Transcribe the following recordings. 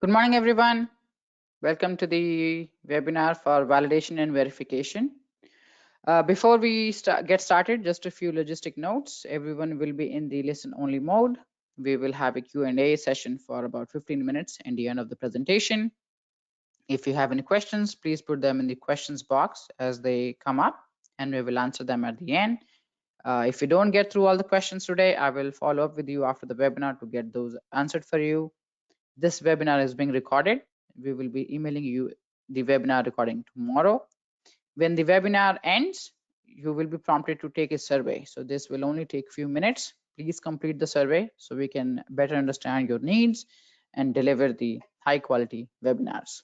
Good morning, everyone. Welcome to the webinar for validation and verification. Before we get started, just a few logistic notes. Everyone will be in the listen-only mode. We will have a Q&A session for about 15 minutes at the end of the presentation. If you have any questions, please put them in the questions box as they come up, and we will answer them at the end. If you don't get through all the questions today, I will follow up with you after the webinar to get those answered for you. This webinar is being recorded. We will be emailing you the webinar recording tomorrow. When the webinar ends, you will be prompted to take a survey. So this will only take a few minutes. Please complete the survey so we can better understand your needs and deliver the high quality webinars.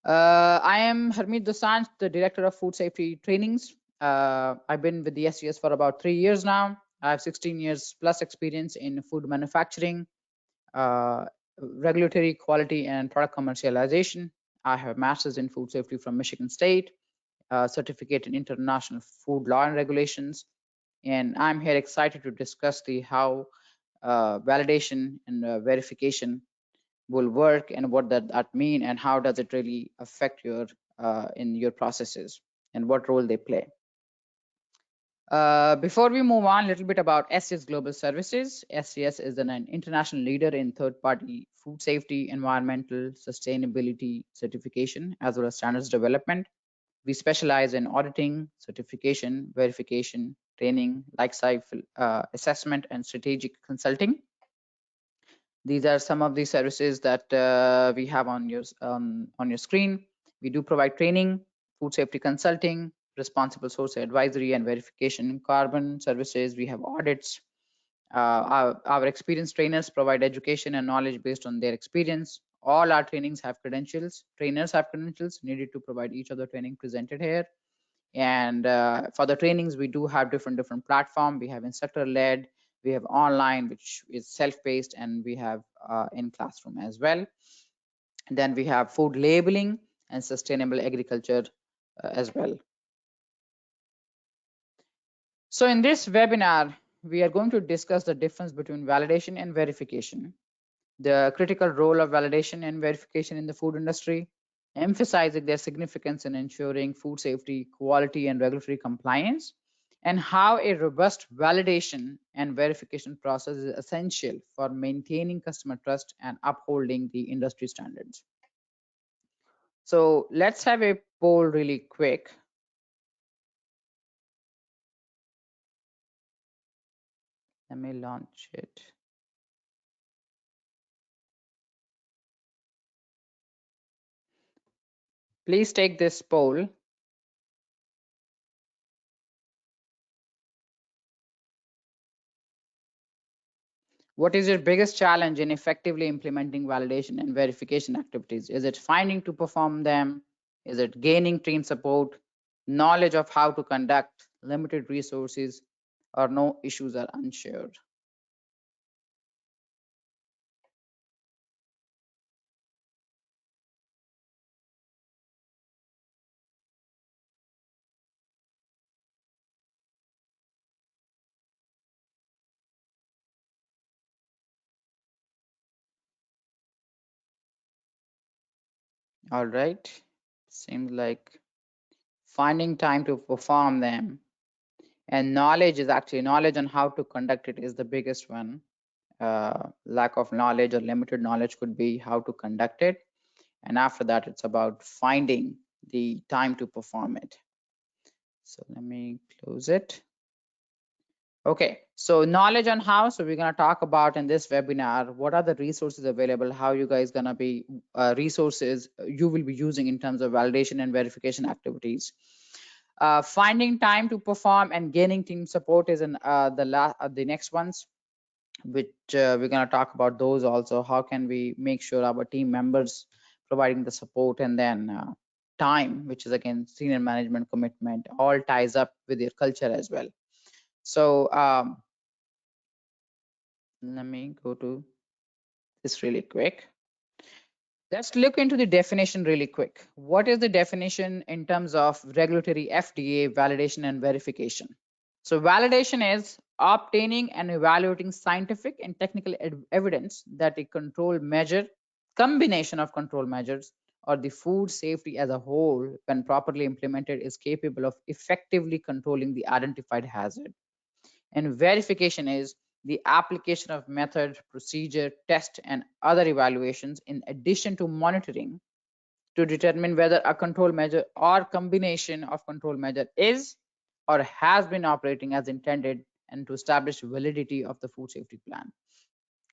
I am Harmeet Dosanjh, the Director of Food Safety Trainings. I've been with the SGS for about 3 years now. I have 16 years plus experience in food manufacturing, regulatory quality and product commercialization. I have a master's in food safety from Michigan State, certificate in international food law and regulations. And I'm here excited to discuss the how validation and verification will work and what that mean and how does it really affect your in your processes and what role they play. Before we move on, a little bit about SCS Global Services. SCS is an international leader in third-party food safety, environmental, sustainability certification, as well as standards development. We specialize in auditing, certification, verification, training, life cycle assessment, and strategic consulting. These are some of the services that we have on your screen. We do provide training, food safety consulting, responsible source advisory and verification, carbon services. We have audits. Our experienced trainers provide education and knowledge based on their experience. All our trainings have credentials. Trainers have credentials needed to provide each of the training presented here. And for the trainings, we do have different platforms. We have instructor-led, we have online, which is self-paced, and we have in classroom as well. And then we have food labeling and sustainable agriculture as well. So in this webinar, we are going to discuss the difference between validation and verification, the critical role of validation and verification in the food industry, emphasizing their significance in ensuring food safety, quality, and regulatory compliance, and how a robust validation and verification process is essential for maintaining customer trust and upholding the industry standards. So let's have a poll really quick. Let me launch it. Please take this poll. What is your biggest challenge in effectively implementing validation and verification activities? Is it finding to perform them? Is it gaining team support, knowledge of how to conduct, limited resources, or no issues are unshared? All right, seems like finding time to perform them, and knowledge is actually knowledge on how to conduct it is the biggest one. Lack of knowledge or limited knowledge could be how to conduct it, and after that it's about finding the time to perform it. So let me close it. Okay, so knowledge on how, so we're going to talk about in this webinar, what are the resources available, how you guys going to be resources you will be using in terms of validation and verification activities. Finding time to perform and gaining team support is in the next ones, which we're going to talk about those also. How can we make sure our team members providing the support, and then time, which is again senior management commitment, all ties up with your culture as well. So let me go to this really quick. Let's look into the definition really quick. What is the definition in terms of regulatory FDA validation and verification? So validation is obtaining and evaluating scientific and technical evidence that a control measure, combination of control measures, or the food safety as a whole, when properly implemented, is capable of effectively controlling the identified hazard. And verification is the application of method, procedure, test, and other evaluations in addition to monitoring to determine whether a control measure or combination of control measure is or has been operating as intended, and to establish validity of the food safety plan.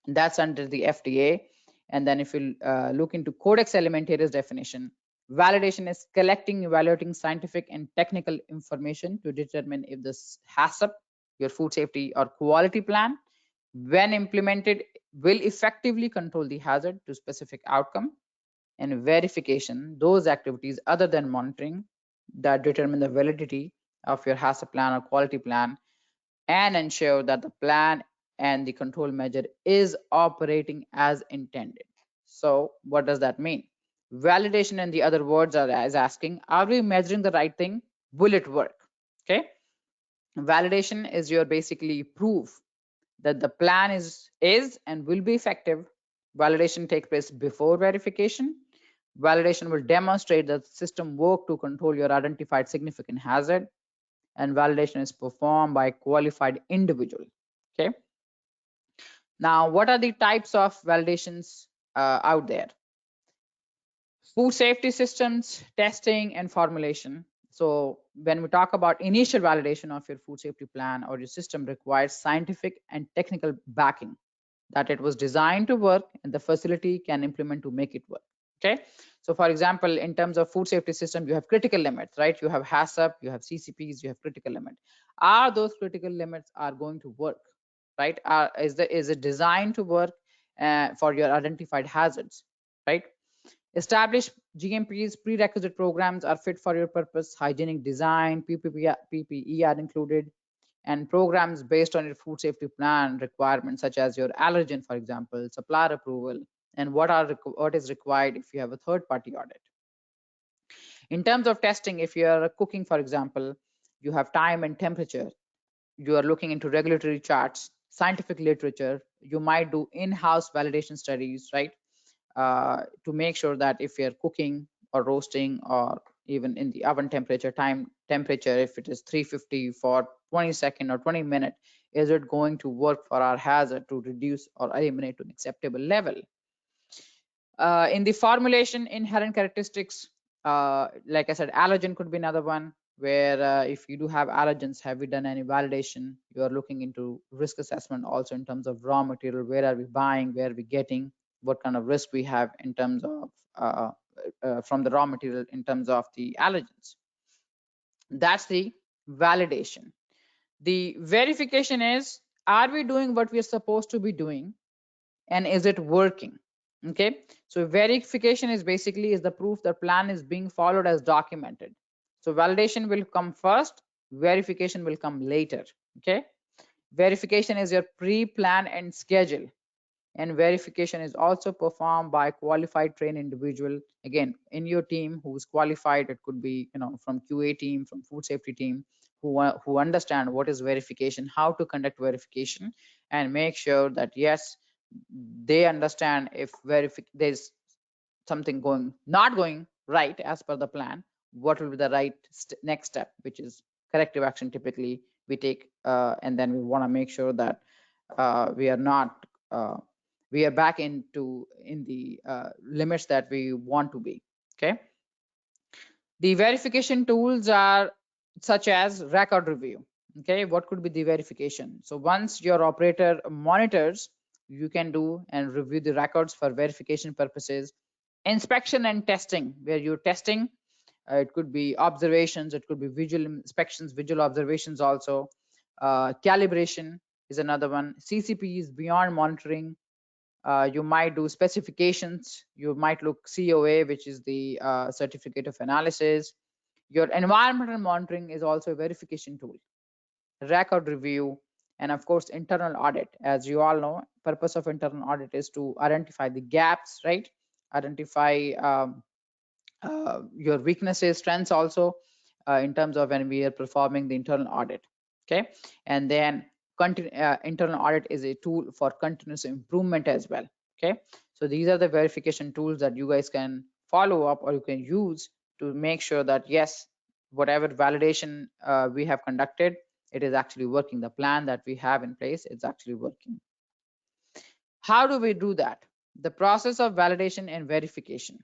And that's under the FDA. And then if you look into Codex Alimentarius definition, validation is collecting, evaluating scientific and technical information to determine if this HACCP, your food safety or quality plan, when implemented, will effectively control the hazard to specific outcome. And verification, those activities other than monitoring that determine the validity of your HACCP plan or quality plan and ensure that the plan and the control measure is operating as intended. So what does that mean? Validation, in the other words, is asking, are we measuring the right thing? Will it work? Okay. Validation is your basically proof that the plan is and will be effective. Validation takes place before verification. Validation will demonstrate that the system work to control your identified significant hazard, and validation is performed by a qualified individual. Okay. Now, what are the types of validations out there? Food safety systems, testing, and formulation. So when we talk about initial validation of your food safety plan or your system requires scientific and technical backing that it was designed to work and the facility can implement to make it work. Okay. So for example, in terms of food safety system, you have critical limits, right? You have HACCP, you have CCPs, you have critical limit. Are those critical limits are going to work, right? Is it designed to work for your identified hazards, right? Established GMPs, prerequisite programs are fit for your purpose. Hygienic design, PPE are included, and programs based on your food safety plan requirements, such as your allergen, for example, supplier approval, and what is required if you have a third-party audit. In terms of testing, if you are cooking, for example, you have time and temperature. You are looking into regulatory charts, scientific literature. You might do in-house validation studies, right? To make sure that if you're cooking or roasting or even in the oven temperature, if it is 350 for 20 second or 20 minutes, is it going to work for our hazard to reduce or eliminate to an acceptable level? In the formulation, inherent characteristics, like I said, allergen could be another one where if you do have allergens, have we done any validation? You are looking into risk assessment also in terms of raw material, where are we buying, where are we getting, what kind of risk we have in terms of from the raw material in terms of the allergens. That's the validation. The verification is, are we doing what we're supposed to be doing, and is it working? Okay, so verification is basically is the proof that plan is being followed as documented. So validation will come first, verification will come later. Okay, verification is your pre-plan and schedule, and verification is also performed by qualified trained individual, again in your team who is qualified. It could be from QA team, from food safety team, who understand what is verification, how to conduct verification, and make sure that yes, they understand if there's something not going right as per the plan, what will be the right next step, which is corrective action typically we take, and then we want to make sure that we are not we are back in the limits that we want to be. Okay, the verification tools are such as record review. Okay, what could be the verification? So once your operator monitors, you can do and review the records for verification purposes. Inspection and testing, where you're testing, it could be observations, it could be visual inspections, visual observations also. Calibration is another one. CCP is beyond monitoring. You might do specifications, you might look COA, which is the certificate of analysis. Your environmental monitoring is also a verification tool. Record review, and of course internal audit. As you all know, purpose of internal audit is to identify the gaps, right? Identify your weaknesses, strengths also, in terms of when we are performing the internal audit. Okay, and then internal audit is a tool for continuous improvement as well. Okay, so these are the verification tools that you guys can follow up or you can use to make sure that yes, whatever validation we have conducted, it is actually working. The plan that we have in place, it's actually working. How do we do that? The process of validation and verification.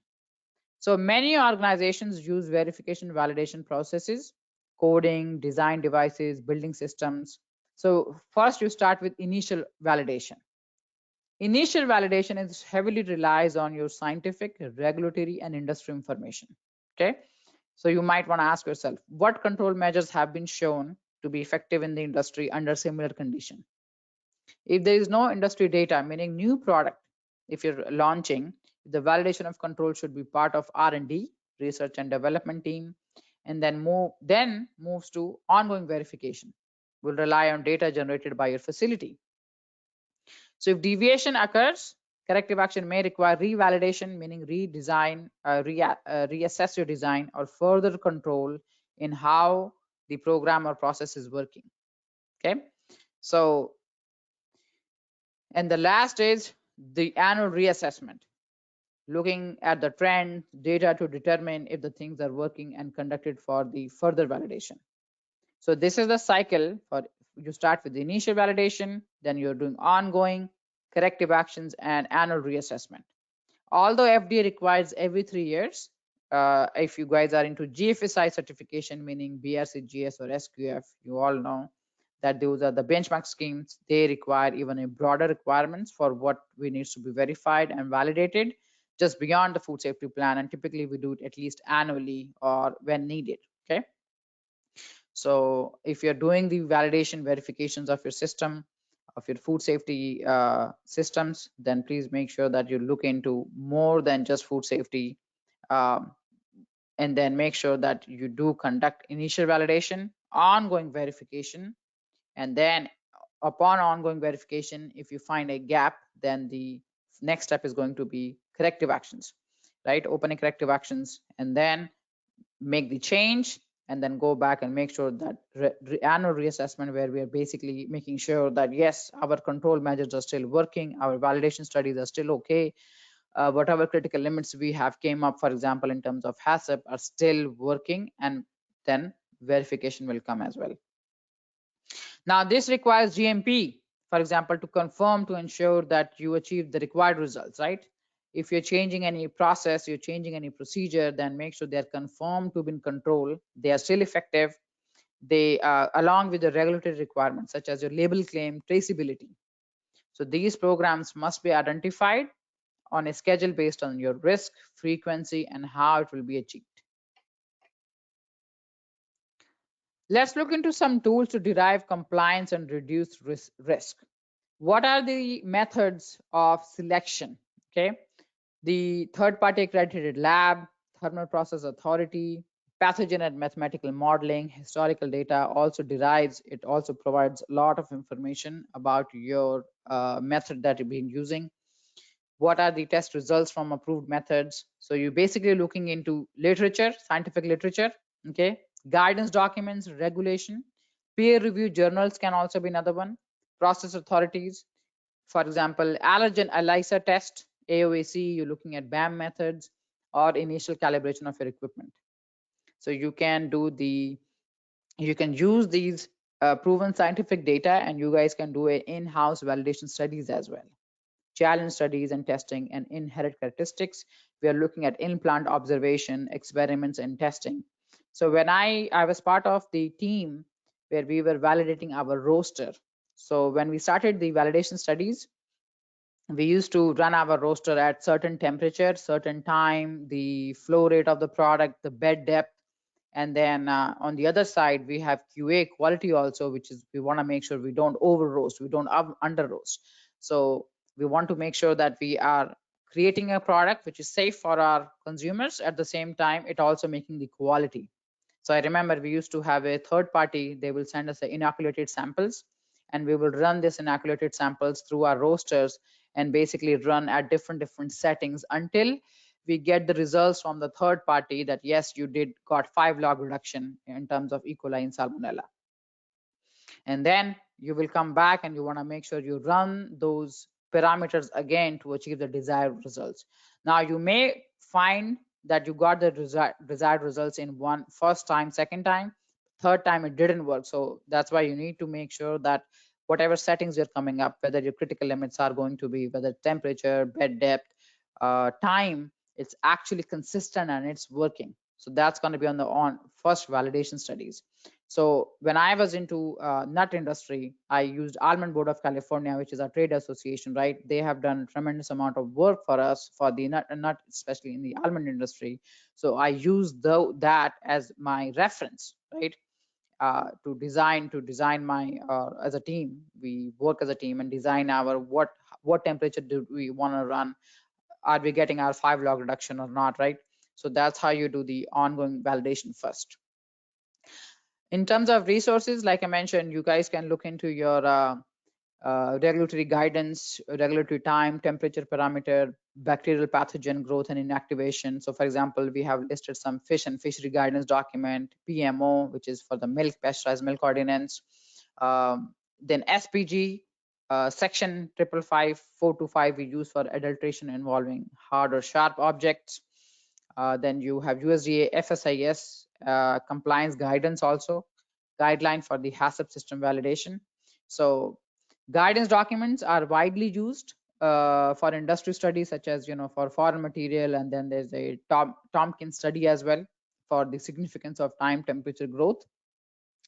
So many organizations use verification validation processes, coding, design devices, building systems. So first you start with initial validation. Initial validation is heavily relies on your scientific, regulatory, and industry information. Okay. So you might want to ask yourself, what control measures have been shown to be effective in the industry under similar condition? If there is no industry data, meaning new product, if you're launching, the validation of control should be part of R&D, research and development team, and then moves to ongoing verification. Will rely on data generated by your facility. So if deviation occurs, corrective action may require revalidation, meaning redesign, reassess your design, or further control in how the program or process is working. Okay, so and the last is the annual reassessment, looking at the trend data to determine if the things are working and conducted for the further validation. So this is the cycle for you start with the initial validation, then you're doing ongoing corrective actions and annual reassessment. Although FDA requires every 3 years, if you guys are into GFSI certification, meaning BRCGS or SQF, you all know that those are the benchmark schemes. They require even a broader requirements for what we needs to be verified and validated just beyond the food safety plan. And typically we do it at least annually or when needed. Okay. So if you're doing the validation verifications of your system, of your food safety systems, then please make sure that you look into more than just food safety, um, and then make sure that you do conduct initial validation, ongoing verification, and then upon ongoing verification, if you find a gap, then the next step is going to be corrective actions, right? Opening corrective actions, and then make the change, and then go back and make sure that annual reassessment, where we are basically making sure that yes, our control measures are still working, our validation studies are still okay, whatever critical limits we have came up, for example, in terms of HACCP, are still working, and then verification will come as well. Now this requires GMP, for example, to confirm, to ensure that you achieve the required results, right? If you're changing any process, you're changing any procedure, then make sure they're confirmed to be in control, they are still effective, they along with the regulatory requirements such as your label claim, traceability. So these programs must be identified on a schedule based on your risk, frequency, and how it will be achieved. Let's look into some tools to derive compliance and reduce risk. What are the methods of selection? Okay, the third-party accredited lab, thermal process authority, pathogen and mathematical modeling, historical data also derives, it also provides a lot of information about your method that you've been using. What are the test results from approved methods? So you're basically looking into literature, scientific literature, okay, guidance documents, regulation, peer reviewed journals can also be another one, process authorities, for example, allergen ELISA test, AOAC, you're looking at BAM methods or initial calibration of your equipment. So you can use these proven scientific data, and you guys can do in-house validation studies as well. Challenge studies and testing and inherent characteristics. We are looking at in-plant observation, experiments, and testing. So when I was part of the team where we were validating our roaster. So when we started the validation studies, we used to run our roaster at certain temperature, certain time, the flow rate of the product, the bed depth, and then on the other side we have QA quality also, which is we want to make sure we don't over roast, we don't under roast. So we want to make sure that we are creating a product which is safe for our consumers, at the same time it also making the quality. So I remember we used to have a third party, they will send us the inoculated samples, and we will run this inoculated samples through our roasters and basically run at different settings until we get the results from the third party that yes, you got 5 log reduction in terms of E. coli and salmonella. And then you will come back and you want to make sure you run those parameters again to achieve the desired results. Now you may find that you got the desired results in one first time, second time, third time it didn't work. So that's why you need to make sure that whatever settings you're coming up, whether your critical limits are going to be, whether temperature, bed depth, time, it's actually consistent and it's working. So that's going to be on the first validation studies. So when I was into nut industry, I used Almond Board of California, which is our trade association, right? They have done tremendous amount of work for us for the nut, especially in the almond industry. So I use that as my reference, right? To design my as a team. We work as a team and design our what temperature do we want to run. Are we getting our 5 log reduction or not, right? So that's how you do the ongoing validation first. In terms of resources, like I mentioned, you guys can look into your regulatory guidance, regulatory time, temperature parameter, bacterial pathogen growth and inactivation. So for example, we have listed some fish and fishery guidance document, PMO, which is for the milk, pasteurized milk ordinance. Then SPG, section 555 we use for adulteration involving hard or sharp objects. Then you have USDA FSIS compliance guidance also, guideline for the HACCP system validation. So guidance documents are widely used for industry studies such as, for foreign material, and then there's a Tompkins study as well for the significance of time temperature growth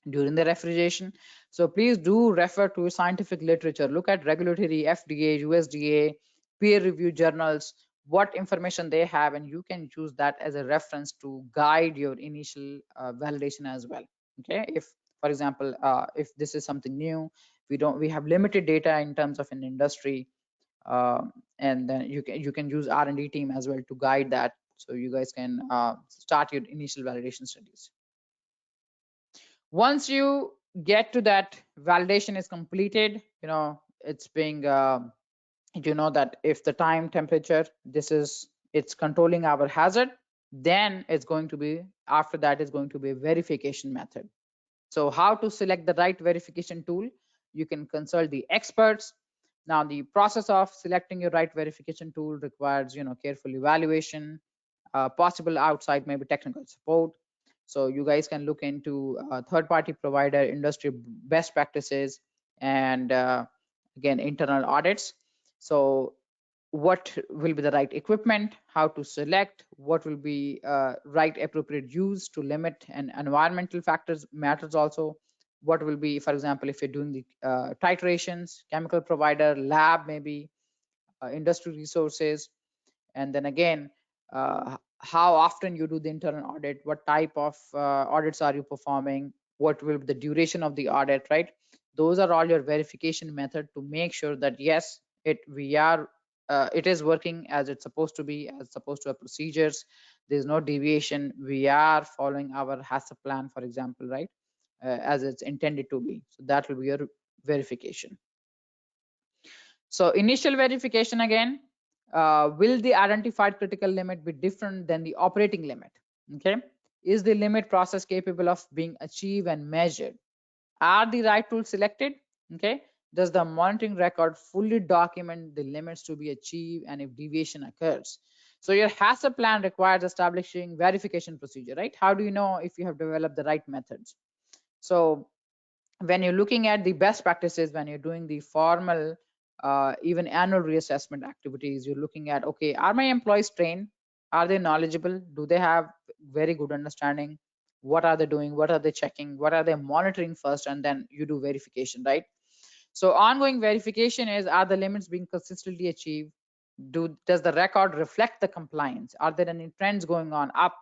during the refrigeration. So please do refer to scientific literature. Look at regulatory FDA, USDA, peer-reviewed journals, what information they have, and you can use that as a reference to guide your initial validation as well. Okay, if for example, if this is something new, we have limited data in terms of an industry, and then you can use R&D team as well to guide that, so you guys can start your initial validation studies. Once you get to that validation is completed, it's being that if the time temperature, it's controlling our hazard, then it's going to be, after that is going to be a verification method. So how to select the right verification tool? You can consult the experts. Now the process of selecting your right verification tool requires careful evaluation, possible outside maybe technical support. So you guys can look into third-party provider, industry best practices, and again, internal audits. So what will be the right equipment, how to select, what will be right appropriate use to limit, and environmental factors matters also. What will be, for example, if you're doing the titrations, chemical provider, lab, maybe industry resources, and then again, how often you do the internal audit, what type of audits are you performing, what will be the duration of the audit, right? Those are all your verification method to make sure that yes, it is working as it's supposed to be, as supposed to have procedures. There's no deviation. We are following our HACCP plan, for example, right, as it's intended to be. So that will be your verification. So initial verification again, will the identified critical limit be different than the operating limit? Okay, is the limit process capable of being achieved and measured? Are the right tools selected? Okay, does the monitoring record fully document the limits to be achieved and if deviation occurs? So your HACCP plan requires establishing verification procedure, right? How do you know if you have developed the right methods? So when you're looking at the best practices, when you're doing the formal even annual reassessment activities, you're looking at, okay, are my employees trained? Are they knowledgeable? Do they have very good understanding? What are they doing? What are they checking? What are they monitoring first? And then you do verification, right? So ongoing verification is, are the limits being consistently achieved? Does the record reflect the compliance? Are there any trends going on, up,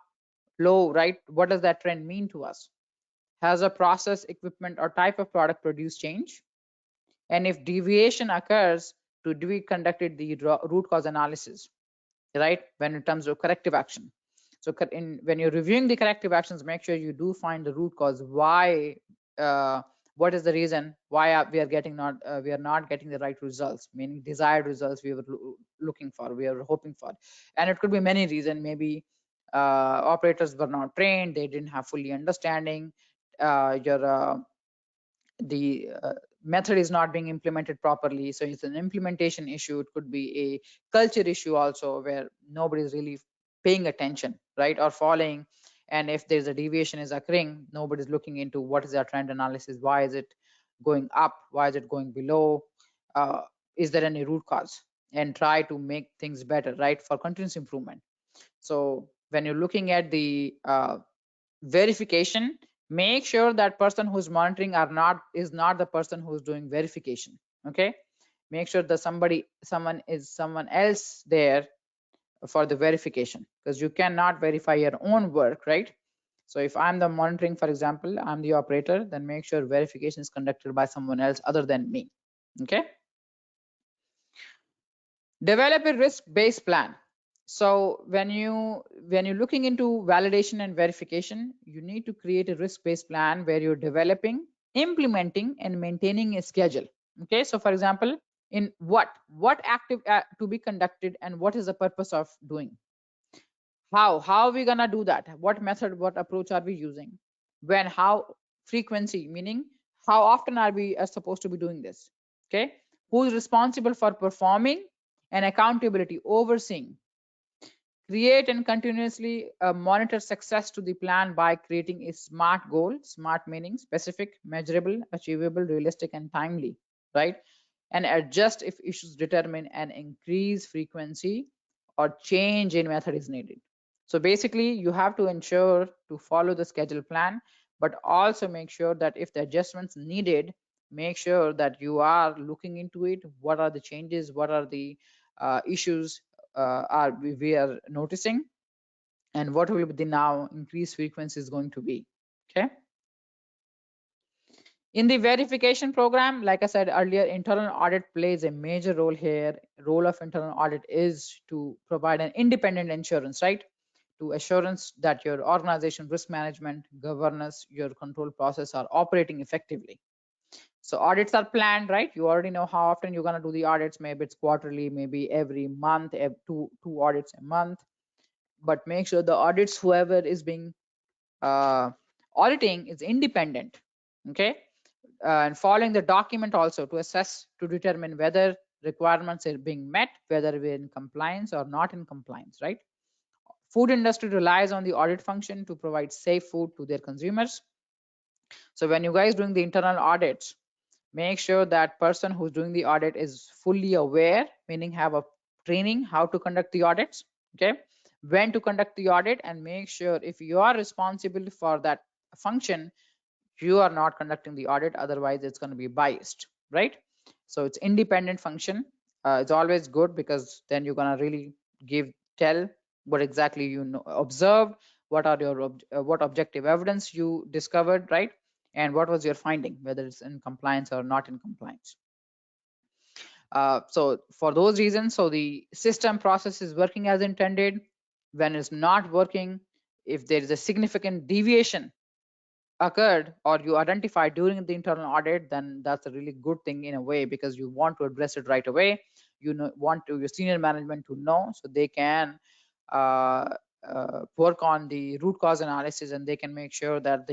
low, right? What does that trend mean to us? Has a process, equipment, or type of product produced change? And if deviation occurs, do we conducted the root cause analysis, right? When in terms of corrective action. So when you're reviewing the corrective actions, make sure you do find the root cause. Why? What is the reason why we are not getting the right results, meaning desired results we were looking for, we are hoping for? And it could be many reasons. Maybe operators were not trained, they didn't have fully understanding. Your the method is not being implemented properly. So it's an implementation issue. It could be a culture issue also, where nobody is really paying attention, right, or following. And if there's a deviation is occurring, nobody's looking into what is our trend analysis, why is it going up, why is it going below, uh, is there any root cause, and try to make things better, right, for continuous improvement. So when you're looking at the verification, make sure that person who's monitoring is not the person who's doing verification. Okay, make sure that someone else there for the verification, because you cannot verify your own work, right? So if I'm the monitoring, for example, I'm the operator, then make sure verification is conducted by someone else other than me. Okay, develop a risk-based plan. So when you're looking into validation and verification, you need to create a risk-based plan where you're developing, implementing, and maintaining a schedule. Okay, so for example, in what active to be conducted, and what is the purpose of doing, how are we gonna do that, what method, what approach are we using, when, how, frequency, meaning how often are we supposed to be doing this. Okay, who is responsible for performing, and accountability, overseeing. Create and continuously monitor success to the plan by creating a SMART goal. SMART meaning specific, measurable, achievable, realistic, and timely, right? And adjust if issues determine an increase frequency or change in method is needed. So basically, you have to ensure to follow the schedule plan, but also make sure that if the adjustments needed, make sure that you are looking into it. What are the changes? What are the issues we are noticing, and what will be the now increased frequency is going to be. Okay, in the verification program, like I said earlier, internal audit plays a major role here. Role of internal audit is to provide an independent assurance, right, to assurance that your organization risk management, governance, your control process are operating effectively. So audits are planned, right? You already know how often you're going to do the audits. Maybe it's quarterly, maybe every month, two audits a month. But make sure the audits, whoever is being auditing, is independent. Okay, and following the document also to assess, to determine whether requirements are being met, whether we're in compliance or not in compliance, right? Food industry relies on the audit function to provide safe food to their consumers. So when you guys doing the internal audits, make sure that person who's doing the audit is fully aware, meaning have a training how to conduct the audits. Okay, when to conduct the audit, and make sure if you are responsible for that function, you are not conducting the audit, otherwise it's going to be biased, right? So it's independent function. It's always good, because then you're going to really tell what exactly you know, observed, what are your what objective evidence you discovered, right? And what was your finding, whether it's in compliance or not in compliance. So for those reasons, so the system process is working as intended. When it's not working, if there is a significant deviation occurred or you identify during the internal audit, then that's a really good thing in a way, because you want to address it right away. You know, want to your senior management to know, so they can uh, work on the root cause analysis, and they can make sure that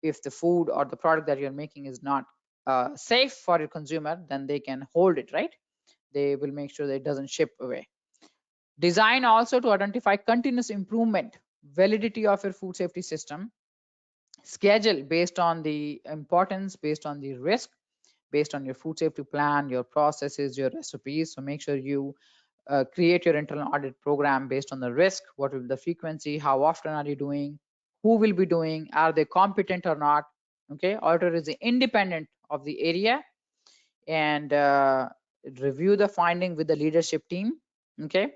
if the food or the product that you're making is not safe for your consumer, then they can hold it, right? They will make sure that it doesn't ship away. Design also to identify continuous improvement, validity of your food safety system. Schedule based on the importance, based on the risk, based on your food safety plan, your processes, your recipes. So make sure you create your internal audit program based on the risk. What will be the frequency? How often are you doing? Who will be doing? Are they competent or not? Okay, auditor is independent of the area, and review the finding with the leadership team. Okay,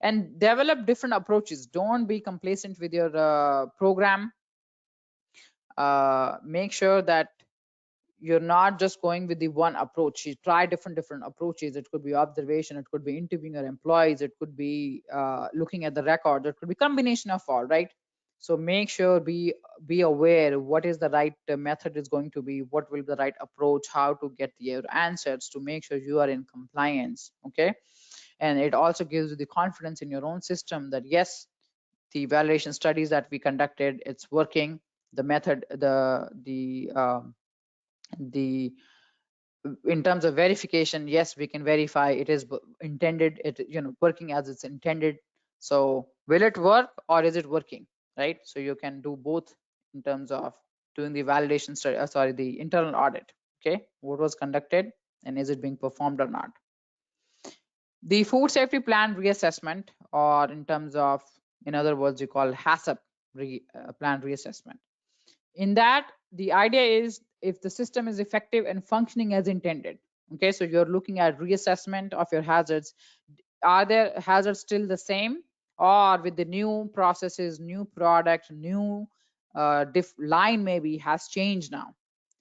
and develop different approaches. Don't be complacent with your program. Make sure that you're not just going with the one approach. You try different approaches. It could be observation, it could be interviewing your employees, it could be looking at the record, it could be combination of all, right? So make sure be aware what is the right method is going to be, what will be the right approach, how to get your answers to make sure you are in compliance. Okay, and it also gives you the confidence in your own system that yes, the validation studies that we conducted, it's working. The method, the The in terms of verification, yes, we can verify it is intended, it working as it's intended. So will it work or is it working, right? So you can do both in terms of doing the validation study, sorry, the internal audit. Okay, what was conducted and is it being performed or not? The food safety plan reassessment, or in terms of, in other words, you call HACCP plan reassessment. In that, the idea is if the system is effective and functioning as intended. Okay, so you're looking at reassessment of your hazards. Are their hazards still the same, or with the new processes, new product, new line maybe has changed now?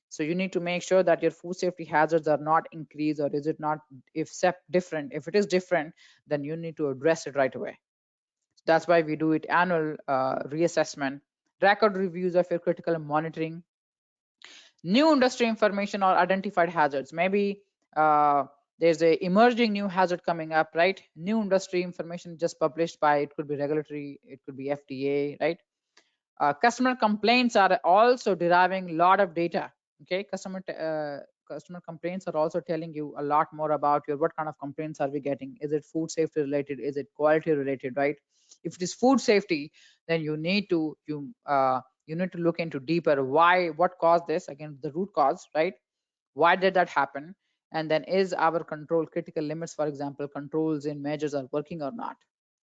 So you need to make sure that your food safety hazards are not increased, or is it not, if different. If it is different, then you need to address it right away. That's why we do it annual reassessment, record reviews of your critical monitoring, new industry information or identified hazards. Maybe there's a emerging new hazard coming up, right? New industry information just published by, it could be regulatory, it could be FDA, right? Customer complaints are also deriving a lot of data. Okay, customer complaints are also telling you a lot more about your, what kind of complaints are we getting? Is it food safety related? Is it quality related, right? If it is food safety, then you need to look into deeper, why, what caused this, again the root cause, right? Why did that happen? And then, is our control critical limits, for example, controls and measures are working or not?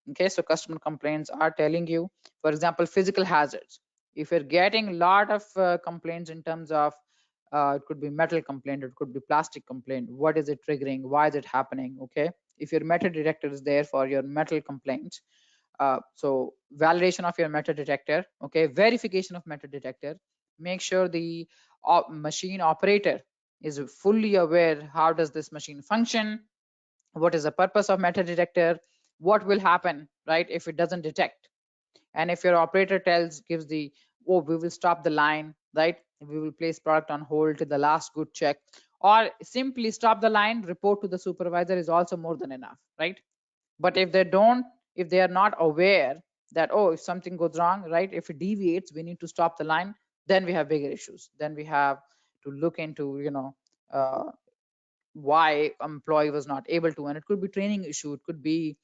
Okay, so customer complaints are telling you, for example, physical hazards. If you're getting a lot of complaints in terms of it could be metal complaint, it could be plastic complaint, what is it triggering, why is it happening? Okay, if your metal detector is there for your metal complaints, so validation of your metal detector, okay, verification of metal detector, make sure the machine operator is fully aware how does this machine function, what is the purpose of metal detector, what will happen, right, if it doesn't detect. And if your operator gives the, oh, we will stop the line, right, we will place product on hold to the last good check, or simply stop the line, report to the supervisor, is also more than enough, right? But if they don't, if they are not aware that, oh, if something goes wrong, right, if it deviates, we need to stop the line, then we have bigger issues. Then we have to look into, uh, why employee was not able to, and it could be training issue, it could be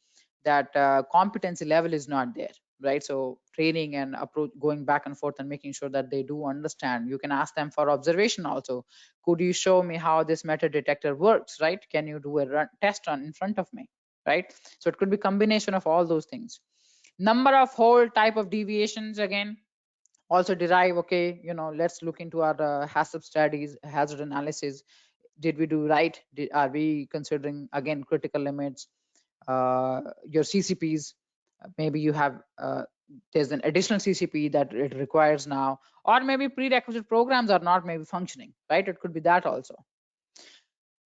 that competency level is not there, right? So training and approach, going back and forth and making sure that they do understand. You can ask them for observation also. Could you show me how this metal detector works, right? Can you do a test run in front of me, right? So it could be combination of all those things. Number of whole type of deviations, again, also derive. Okay, let's look into our HACCP studies, hazard analysis. Did we do right? Are we considering, again, critical limits? Your CCPs, maybe you have there's an additional CCP that it requires now, or maybe prerequisite programs are not maybe functioning, right? It could be that also.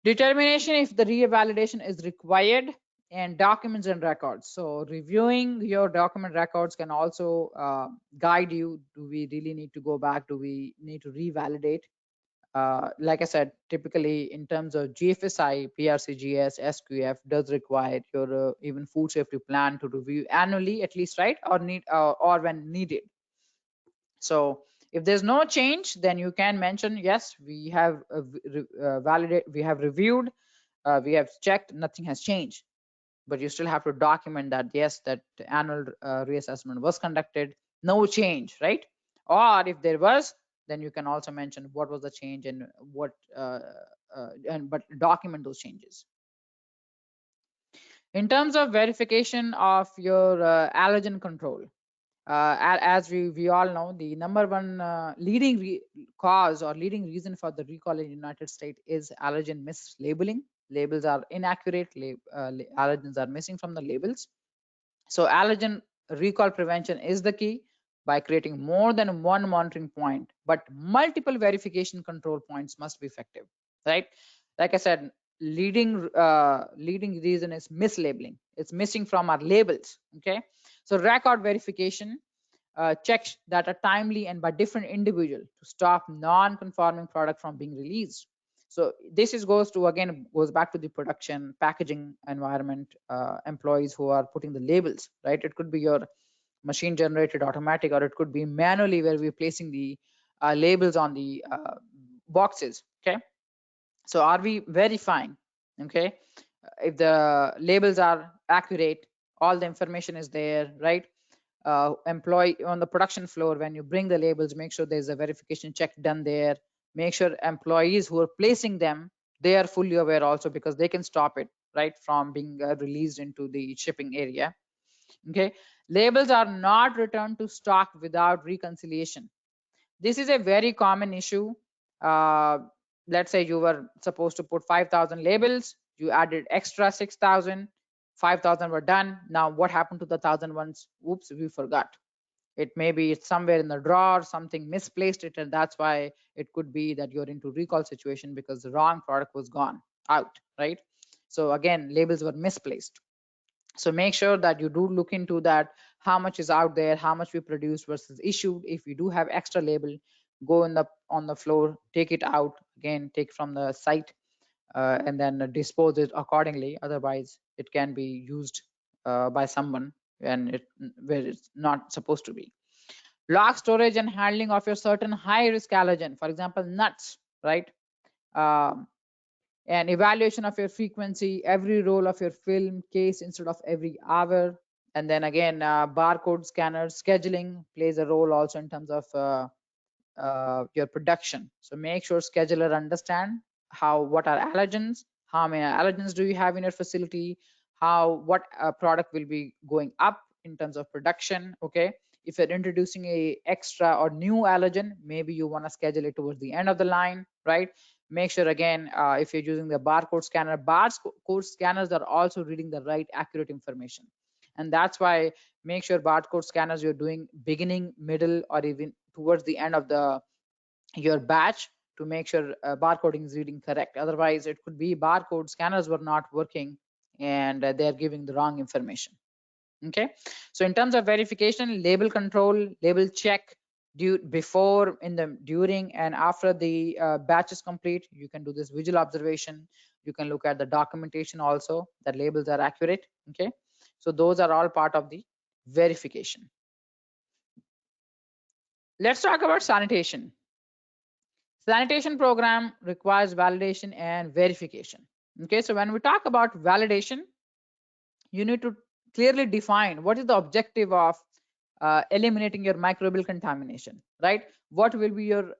Determination if the revalidation is required, and documents and records. So reviewing your document records can also guide you. Do we really need to go back? Do we need to revalidate? Like I said, typically in terms of GFSI, PRCGS, SQF does require your even food safety plan to review annually at least, right? Or when needed. So if there's no change, then you can mention, yes, we have we have reviewed, we have checked, nothing has changed. But you still have to document that, yes, that annual reassessment was conducted, no change, right? Or if there was, then you can also mention what was the change and what but document those changes. In terms of verification of your allergen control, as we all know, the number one leading cause or leading reason for the recall in the United States is allergen mislabeling. Labels are inaccurate, allergens are missing from the labels. So allergen recall prevention is the key by creating more than one monitoring point, but multiple verification control points must be effective, right? Like I said, leading reason is mislabeling. It's missing from our labels. Okay, so record verification checks that are timely and by different individual to stop non-conforming product from being released. So this goes back to the production packaging environment, employees who are putting the labels, right? It could be your machine generated automatic, or it could be manually where we're placing the labels on the boxes. Okay, so are we verifying, okay, if the labels are accurate, all the information is there, right? Employee on the production floor, when you bring the labels, make sure there's a verification check done there. Make sure employees who are placing them, they are fully aware also, because they can stop it, right, from being released into the shipping area. Okay, labels are not returned to stock without reconciliation. This is a very common issue. uh, let's say you were supposed to put 5,000 labels, you added extra 6,000, 5,000 were done. Now what happened to the 1,000 ones? Oops, we forgot. It may be it's somewhere in the drawer, something misplaced it, and that's why it could be that you're into recall situation because the wrong product was gone out, right? So again, labels were misplaced. So make sure that you do look into that, how much is out there, how much we produced versus issued. If we do have extra label, go in the on the floor, take it out again, take from the site, and then dispose it accordingly. Otherwise it can be used by someone and where it's not supposed to be. Log storage and handling of your certain high risk allergen, for example nuts, right? um, and evaluation of your frequency, every roll of your film case instead of every hour. And then again, barcode scanners scheduling plays a role also in terms of your production. So make sure scheduler understand what are allergens, how many allergens do you have in your facility, what product will be going up in terms of production. Okay, if you're introducing a extra or new allergen, maybe you want to schedule it towards the end of the line, right? Make sure again, if you're using the barcode scanner, barcode scanners are also reading the right accurate information. And that's why make sure barcode scanners you're doing beginning, middle, or even towards the end of your batch, to make sure barcoding is reading correct. Otherwise it could be barcode scanners were not working and they're giving the wrong information. Okay, so in terms of verification, label control, label check, before, in the during, and after the batch is complete, you can do this visual observation. You can look at the documentation also that labels are accurate. Okay, so those are all part of the verification. Let's talk about sanitation. Sanitation program requires validation and verification. Okay, so when we talk about validation, you need to clearly define what is the objective of eliminating your microbial contamination, right? What will be your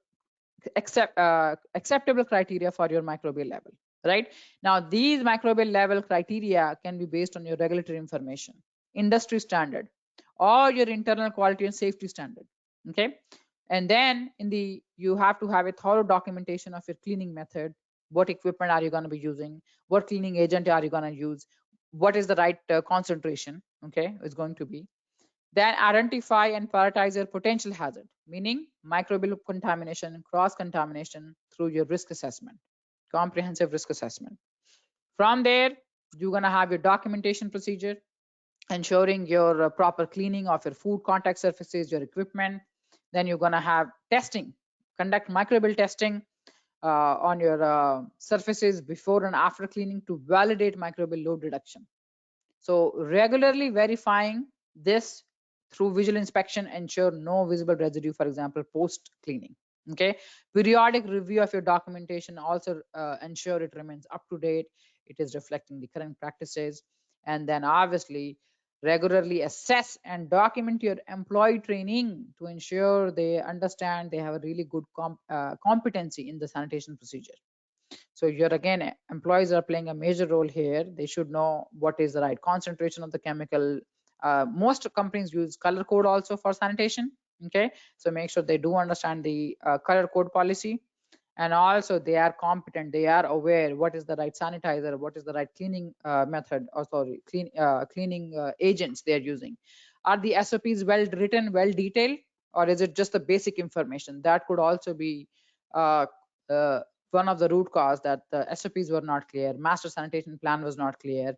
acceptable criteria for your microbial level, right? Now these microbial level criteria can be based on your regulatory information, industry standard, or your internal quality and safety standard. Okay, and then you have to have a thorough documentation of your cleaning method. What equipment are you going to be using? What cleaning agent are you going to use? What is the right concentration, okay, is going to be. Then identify and prioritize your potential hazard, meaning microbial contamination and cross contamination, through your risk assessment, comprehensive risk assessment. From there, you're going to have your documentation procedure, ensuring your proper cleaning of your food contact surfaces, your equipment. Then you're going to have testing, conduct microbial testing on your surfaces before and after cleaning to validate microbial load reduction. So regularly verifying this through visual inspection ensure no visible residue, for example, post cleaning. Okay, periodic review of your documentation also ensure it remains up to date, it is reflecting the current practices. And then obviously regularly assess and document your employee training to ensure they understand, they have a really good competency in the sanitation procedure. So you're again, employees are playing a major role here. They should know what is the right concentration of the chemical. Most companies use color code also for sanitation. Okay, so make sure they do understand the color code policy, and also they are competent, they are aware what is the right sanitizer, what is the right cleaning method, or sorry, cleaning agents they are using. Are the SOPs well written, well detailed, or is it just the basic information? That could also be uh, uh, one of the root cause, that the SOPs were not clear, master sanitation plan was not clear.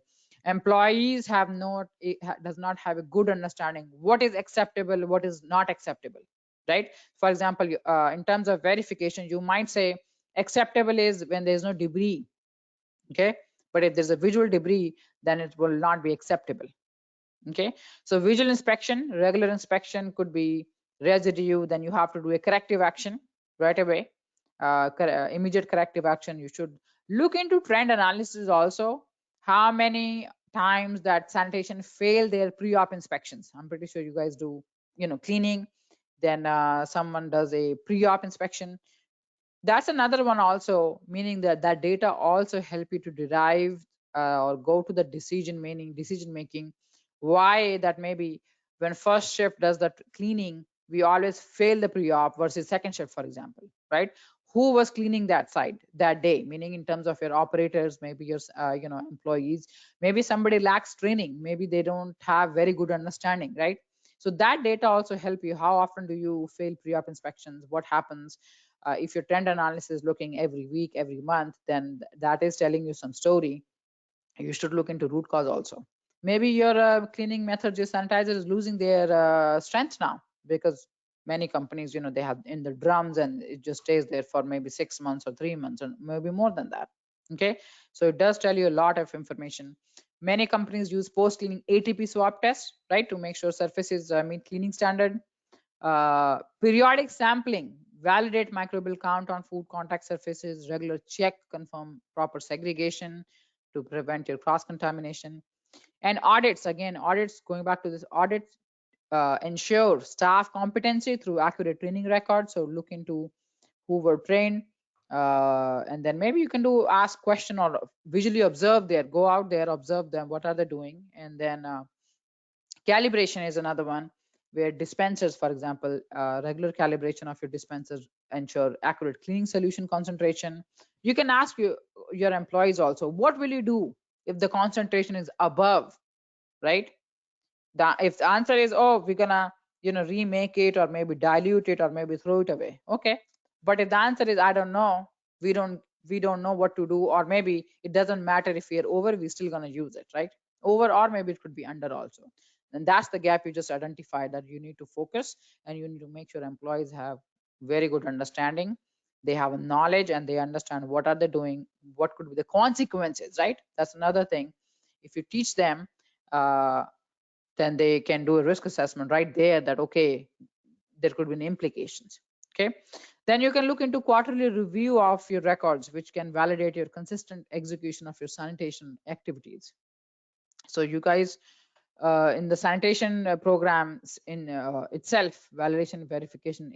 Employees does not have a good understanding what is acceptable, what is not acceptable, right? For example, in terms of verification, you might say acceptable is when there is no debris. Okay, but if there's a visual debris, then it will not be acceptable. Okay, so visual inspection, regular inspection could be residue, then you have to do a corrective action right away. immediate corrective action. You should look into trend analysis also. How many times that sanitation fail their pre-op inspections? I'm pretty sure you guys do, cleaning, then someone does a pre-op inspection. That's another one also, meaning that that data also help you to derive or go to the decision making, why that maybe when first shift does that cleaning, we always fail the pre-op versus second shift, for example, right? Who was cleaning that site that day, meaning in terms of your operators, maybe your employees, maybe somebody lacks training, maybe they don't have very good understanding, right? So that data also help you. How often do you fail pre-op inspections? What happens? If your trend analysis is looking every week, every month, then that is telling you some story. You should look into root cause also. Maybe your cleaning methods, your sanitizer is losing their strength now, because many companies, they have in the drums and it just stays there for maybe 6 months or 3 months or maybe more than that. Okay, so it does tell you a lot of information. Many companies use post cleaning ATP swab tests, right, to make sure surfaces meet cleaning standard. Periodic sampling, validate microbial count on food contact surfaces, regular check, confirm proper segregation to prevent your cross contamination. And audits, again, audits, going back to this, audits ensure staff competency through accurate training records. So look into who were trained, and then maybe you can do ask question or visually observe there, go out there, observe them, what are they doing. And then calibration is another one, where dispensers, for example, regular calibration of your dispensers ensure accurate cleaning solution concentration. You can ask your employees also, what will you do if the concentration is above, right? If the answer is, oh, we're gonna remake it or maybe dilute it or maybe throw it away, okay. But if the answer is, I don't know, we don't know what to do, or maybe it doesn't matter if we're over, we're still gonna use it, right? Over, or maybe it could be under also. And that's the gap you just identified, that you need to focus, and you need to make sure employees have very good understanding, they have knowledge, and they understand what are they doing, what could be the consequences, right? That's another thing. If you teach them, uh, then they can do a risk assessment right there, that okay, there could be implications. Okay, then you can look into quarterly review of your records, which can validate your consistent execution of your sanitation activities. So you guys, in the sanitation programs in itself, validation and verification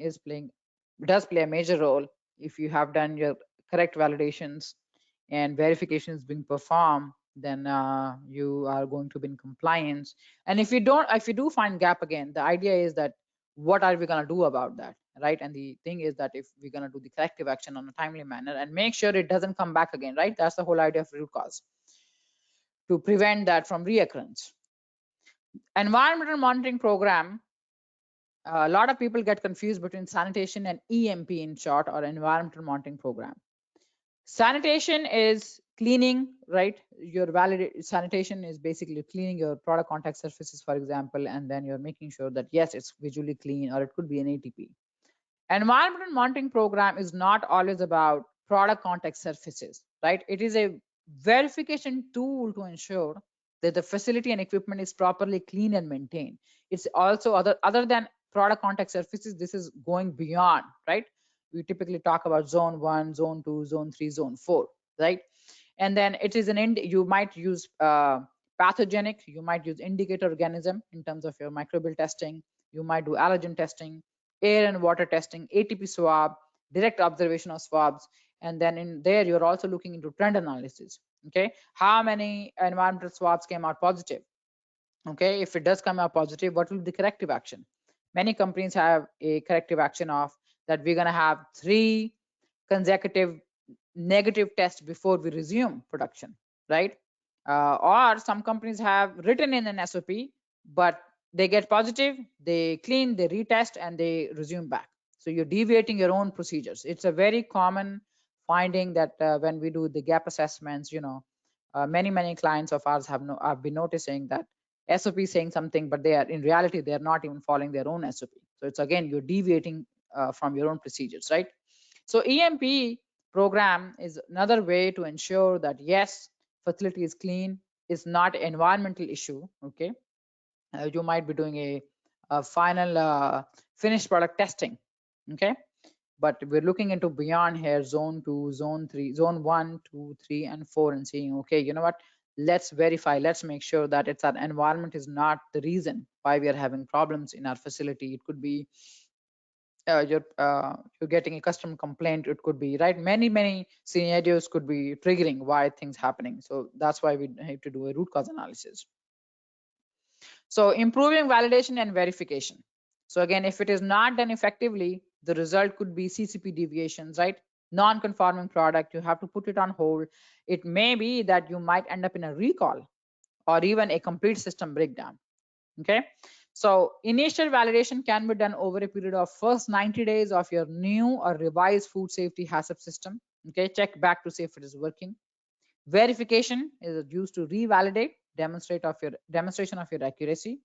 does play a major role. If you have done your correct validations and verifications being performed, then you are going to be in compliance. And if you do find gap, again, the idea is that what are we going to do about that, right? And the thing is that if we're going to do the corrective action on a timely manner and make sure it doesn't come back again, right? That's the whole idea of root cause, to prevent that from reoccurrence. Environmental monitoring program, a lot of people get confused between sanitation and EMP, in short, or environmental monitoring program. Sanitation is cleaning, right? Your valid sanitation is basically cleaning your product contact surfaces, for example, and then you're making sure that yes, it's visually clean, or it could be an ATP. Environmental monitoring program is not always about product contact surfaces, right? It is a verification tool to ensure that the facility and equipment is properly clean and maintained. It's also other than product contact surfaces, this is going beyond, right? We typically talk about zone 1, zone 2, zone 3, zone 4, right? And then it is you might use pathogenic, you might use indicator organism in terms of your microbial testing, you might do allergen testing, air and water testing, ATP swab, direct observation of swabs. And then in there, you're also looking into trend analysis. Okay, how many environmental swabs came out positive? Okay, if it does come out positive, what will be the corrective action? Many companies have a corrective action of that we're going to have 3 consecutive negative tests before we resume production, right? Or some companies have written in an SOP, but they get positive, they clean, they retest, and they resume back. So you're deviating your own procedures. It's a very common finding that when we do the gap assessments, many clients of ours have been noticing that SOP is saying something, but they are in reality they are not even following their own SOP. So it's again, you're deviating from your own procedures, right? So EMP program is another way to ensure that yes, facility is clean, is not an environmental issue. Okay, you might be doing a final finished product testing. Okay, but we're looking into beyond here, zone 2, zone 3, zone 1, 2, 3, and 4, and saying, okay, you know what, let's verify, let's make sure that it's our environment is not the reason why we are having problems in our facility. It could be you're getting a customer complaint, it could be, right, many scenarios could be triggering why things happening. So that's why we have to do a root cause analysis. So improving validation and verification. So again, if it is not done effectively, the result could be CCP deviations, right? Non-conforming product, you have to put it on hold. It may be that you might end up in a recall or even a complete system breakdown. Okay, so initial validation can be done over a period of first 90 days of your new or revised food safety HACCP system. Okay, check back to see if it is working. Verification is used to revalidate, demonstration of your accuracy.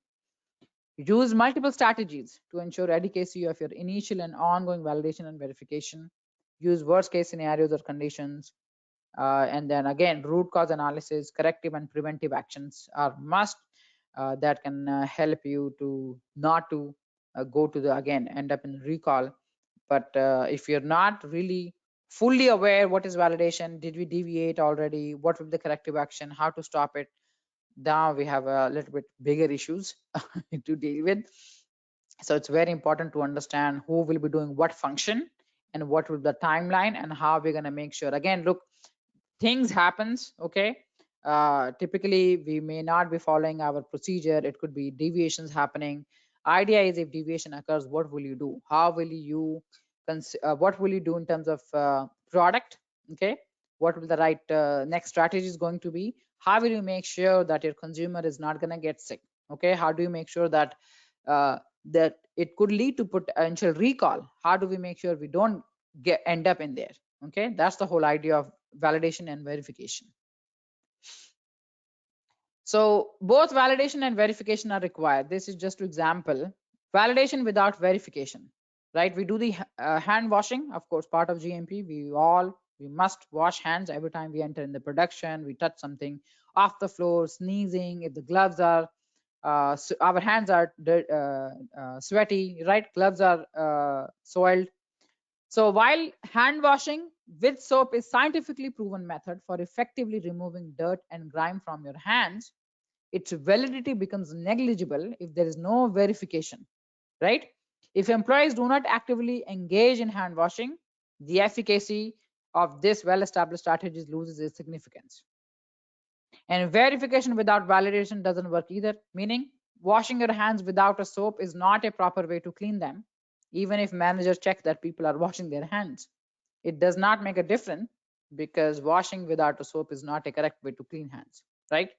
Use multiple strategies to ensure adequacy of your initial and ongoing validation and verification. Use worst case scenarios or conditions. And then again, root cause analysis, corrective and preventive actions are must that can help you to not to go to the, again, end up in recall. But if you're not really fully aware what is validation, did we deviate already, what will be the corrective action, how to stop it, now we have a little bit bigger issues to deal with. So it's very important to understand who will be doing what function and what will be the timeline and how we're going to make sure. Again, look, things happens, okay, typically we may not be following our procedure, it could be deviations happening. Idea is, if deviation occurs, what will you do, how will you what will you do in terms of product, okay, what will the right next strategy is going to be, how will you make sure that your consumer is not going to get sick, okay, how do you make sure that that it could lead to potential recall, how do we make sure we don't end up in there. Okay, that's the whole idea of validation and verification. So both validation and verification are required. This is just an example. Validation without verification, right? We do the hand washing, of course, part of GMP. We must wash hands every time we enter in the production. We touch something off the floor, sneezing. If the gloves are, our hands are sweaty, right? Gloves are soiled. So while hand washing with soap is scientifically proven method for effectively removing dirt and grime from your hands, its validity becomes negligible if there is no verification, right? If employees do not actively engage in hand washing, the efficacy of this well-established strategies loses its significance. And verification without validation doesn't work either, meaning washing your hands without a soap is not a proper way to clean them, even if managers check that people are washing their hands. It does not make a difference because washing without a soap is not a correct way to clean hands, right?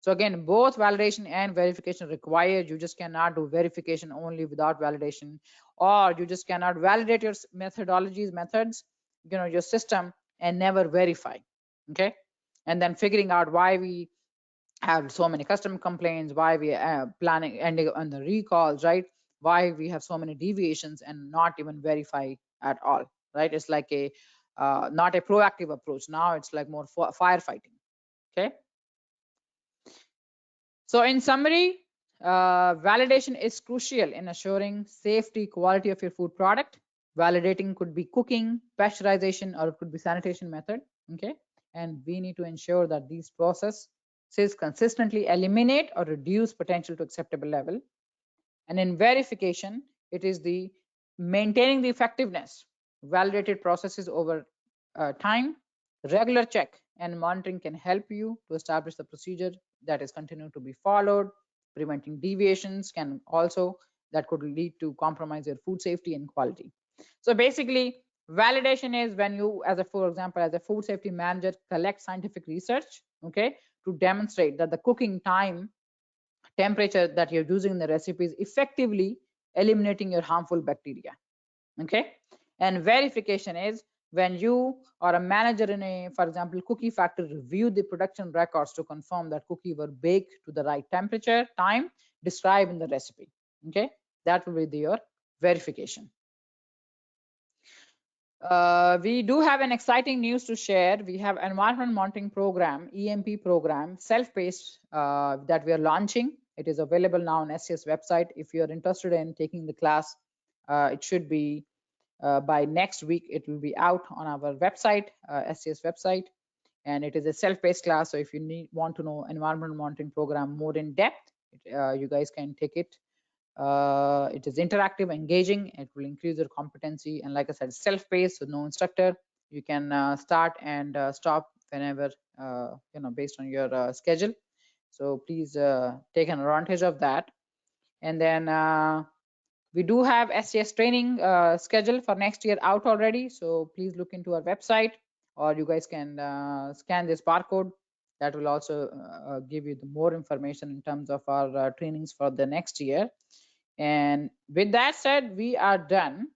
So again, both validation and verification required. You just cannot do verification only without validation, or you just cannot validate your methodologies, methods, your system, and never verify. Okay, and then figuring out why we have so many customer complaints, why we planning ending on the recalls, right? Why we have so many deviations and not even verify at all, right? It's like a not a proactive approach. Now it's like more firefighting. Okay. So in summary, validation is crucial in assuring safety, quality of your food product. Validating could be cooking, pasteurization, or it could be sanitation method. Okay, and we need to ensure that these processes consistently eliminate or reduce potential to acceptable level. And in verification, it is the maintaining the effectiveness, validated processes over time. Regular check and monitoring can help you to establish the procedure that is continuing to be followed. Preventing deviations can also, that could lead to compromise your food safety and quality. So basically, validation is when you, for example, as a food safety manager, collect scientific research, okay, to demonstrate that the cooking time, temperature that you're using in the recipe is effectively eliminating your harmful bacteria. Okay, and verification is when you or a manager in a, for example, cookie factory, review the production records to confirm that cookie were baked to the right temperature, time described in the recipe. Okay, that will be your verification. We do have an exciting news to share. We have environment monitoring program, EMP program, self-paced, that we are launching. It is available now on SCS website. If you are interested in taking the class, it should be By next week, it will be out on our website, SCS website, and it is a self-paced class. So if you want to know environmental monitoring program more in depth, you guys can take it. It is interactive, engaging. It will increase your competency, and like I said, self-paced, so no instructor. You can start and stop whenever based on your schedule. So please take advantage of that. And then we do have SCS training schedule for next year out already. So please look into our website, or you guys can scan this barcode. That will also give you the more information in terms of our trainings for the next year. And with that said, we are done.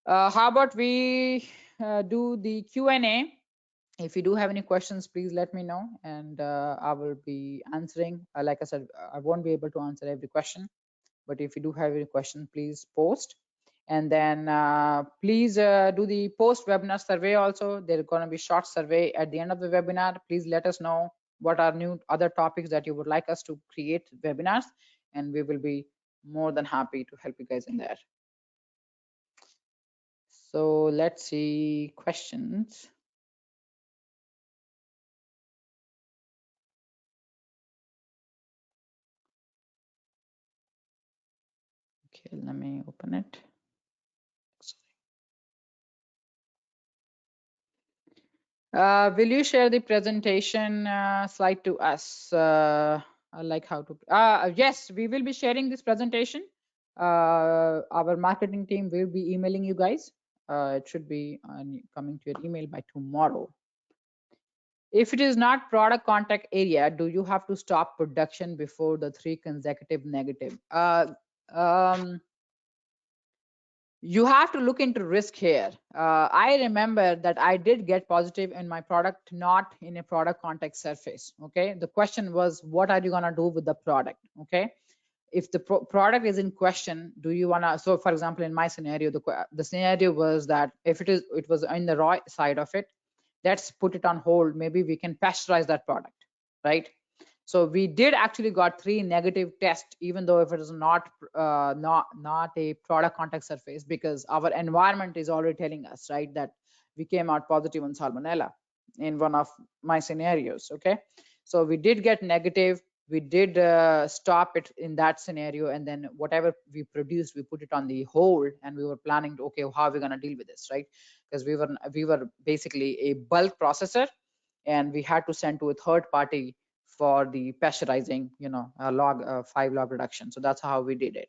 How about we do the Q&A? If you do have any questions, please let me know, and I will be answering. Like I said, I won't be able to answer every question, but if you do have any question, please post. And then please do the post webinar survey also. There's going to be short survey at the end of the webinar. Please let us know what are new other topics that you would like us to create webinars, and we will be more than happy to help you guys in that. So let's see questions. Okay, let me open it. Will you share the presentation slide to us? I like how to. Yes, we will be sharing this presentation. Our marketing team will be emailing you guys. It should be coming to your email by tomorrow. If it is not product contact area, do you have to stop production before the 3 consecutive negative? You have to look into risk here. I remember that I did get positive in my product, not in a product contact surface. Okay. The question was, what are you going to do with the product? Okay. If the product is in question, do you want to, so for example, in my scenario, the scenario was that if it was in the raw side of it, let's put it on hold. Maybe we can pasteurize that product, right? So we did actually got 3 negative tests, even though if it is not a product contact surface, because our environment is already telling us, right, that we came out positive on salmonella in one of my scenarios. Okay, so we did get negative. We did stop it in that scenario, and then whatever we produced, we put it on the hold, and we were planning to, okay, how are we going to deal with this, right? Because we were basically a bulk processor, and we had to send to a third party for the pasteurizing, a 5 log reduction. So that's how we did it.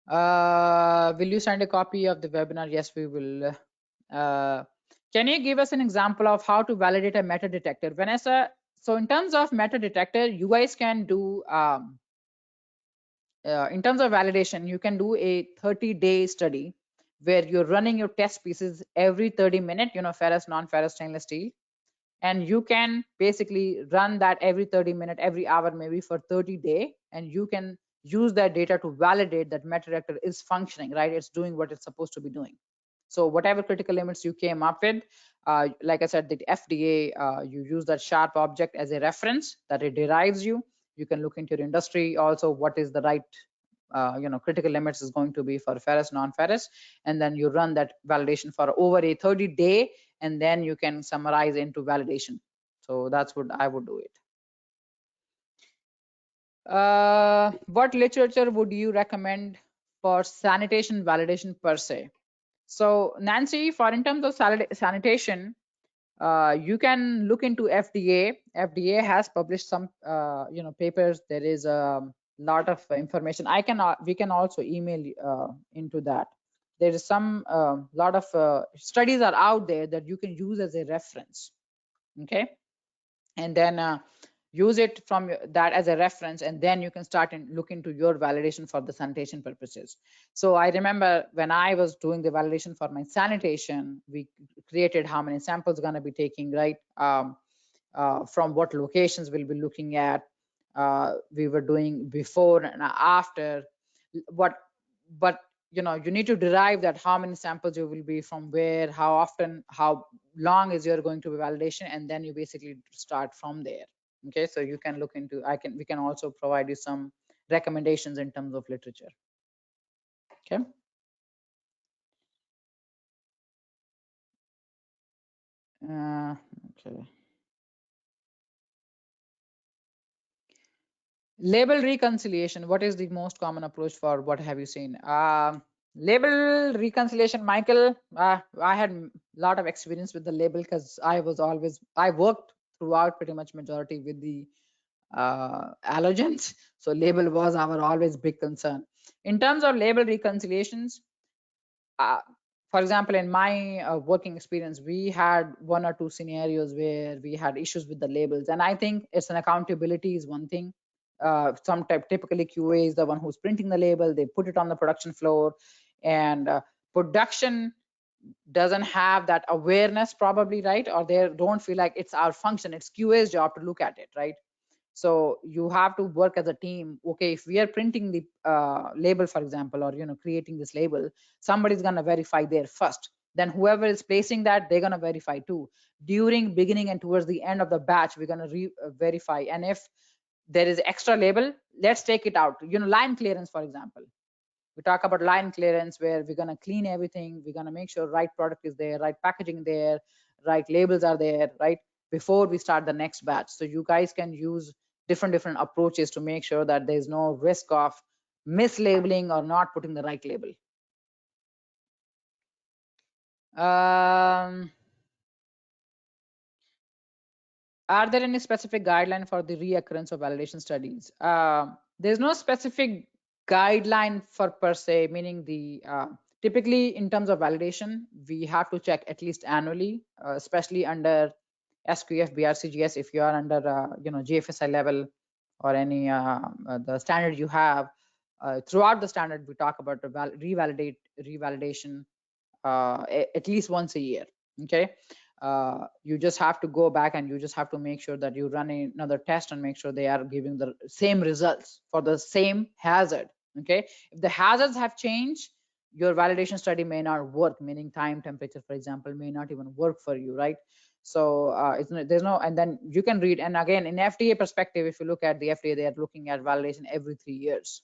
Will you send a copy of the webinar? Yes, we will. Can you give us an example of how to validate a meta detector? Vanessa, so in terms of meta detector, you guys can do, in terms of validation, you can do a 30-day study where you're running your test pieces every 30 minutes, ferrous, non-ferrous, stainless steel. And you can basically run that every 30 minutes, every hour, maybe for 30 days, and you can use that data to validate that meta detector is functioning, right? It's doing what it's supposed to be doing. So whatever critical limits you came up with, like I said, the FDA, you use that sharp object as a reference that it derives you. You can look into your industry also, what is the right critical limits is going to be for ferrous, non-ferrous, and then you run that validation for over a 30-day, and then you can summarize into validation. So that's what I would do it. What literature would you recommend for sanitation validation per se? So Nancy, for in terms of sanitation, you can look into FDA. FDA has published some papers. There is a lot of information. We can also email into that. There is some lot of studies are out there that you can use as a reference. Okay, and then use it from that as a reference, and then you can start and look into your validation for the sanitation purposes. So I remember when I was doing the validation for my sanitation, we created how many samples going to be taking, right? From what locations we'll be looking at. We were doing before and after. But you need to derive that how many samples you will be from where, how often, how long is your going to be validation, and then you basically start from there. Okay, so you can look into, we can also provide you some recommendations in terms of literature. Okay. Okay. Label reconciliation. What is the most common approach for what have you seen? Label reconciliation, Michael. I had a lot of experience with the label because I worked throughout pretty much majority with the allergens. So label was our always big concern. In terms of label reconciliations, uh, for example, in my working experience, we had one or two scenarios where we had issues with the labels, and I think it's an accountability is one thing. Typically QA is the one who's printing the label. They put it on the production floor, and production doesn't have that awareness, probably, right? Or they don't feel like it's our function. It's QA's job to look at it, right? So you have to work as a team. Okay, if we are printing the label, for example, or creating this label, somebody's going to verify there first, then whoever is placing that, they're going to verify too. During beginning and towards the end of the batch, we're going to verify, and if there is extra label, let's take it out. Line clearance, for example, we talk about line clearance, where we're going to clean everything. We're going to make sure right product is there, right packaging there, right labels are there, right, before we start the next batch. So you guys can use different approaches to make sure that there's no risk of mislabeling or not putting the right label. Are there any specific guideline for the reoccurrence of validation studies? There's no specific guideline for per se, meaning the typically in terms of validation, we have to check at least annually, especially under SQF, BRCGS. If you are under GFSI level or any the standard you have, throughout the standard we talk about the revalidation at least once a year. Okay, you just have to go back and you just have to make sure that you run another test and make sure they are giving the same results for the same hazard. Okay, if the hazards have changed, your validation study may not work, meaning time, temperature, for example, may not even work for you, right? So there's no, and then you can read, and again, in FDA perspective, if you look at the FDA, they are looking at validation every 3 years.